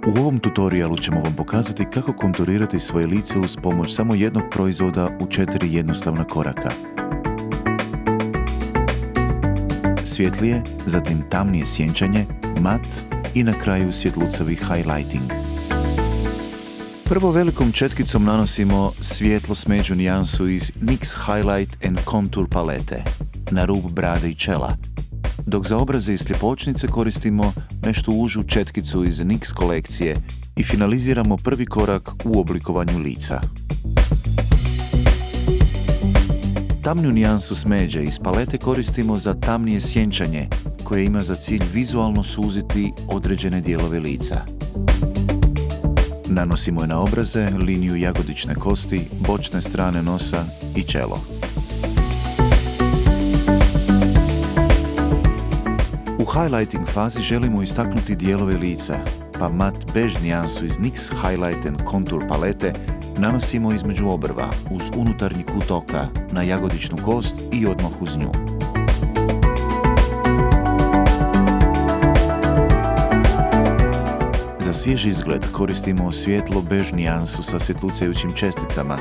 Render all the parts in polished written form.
U ovom tutorialu ćemo vam pokazati kako konturirati svoje lice uz pomoć samo jednog proizvoda u 4 jednostavna koraka. Svjetlije, zatim tamnije sjenčanje, mat i na kraju svjetlucavi highlighting. Prvo velikom četkicom nanosimo svijetlo smeđu nijansu iz NYX Highlight and Contour palete na rub brade i čela, dok za obraze i sljepočnice koristimo nešto užu četkicu iz NYX kolekcije i finaliziramo prvi korak u oblikovanju lica. Tamniju nijansu smeđe iz palete koristimo za tamnije sjenčanje koje ima za cilj vizualno suziti određene dijelove lica. Nanosimo je na obraze, liniju jagodične kosti, bočne strane nosa i čelo. U highlighting fazi želimo istaknuti dijelove lica, pa mat bež nijansu iz NYX Highlight and Contour palete nanosimo između obrva, uz unutarnji kut oka, na jagodičnu kost i odmah uz nju. Za svjež izgled koristimo svijetlo bež nijansu sa svjetlucajućim česticama,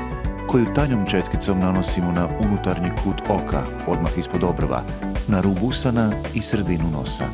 koju tanjom četkicom nanosimo na unutarnji kut oka, odmah ispod obrva, na rub usana i sredinu nosa.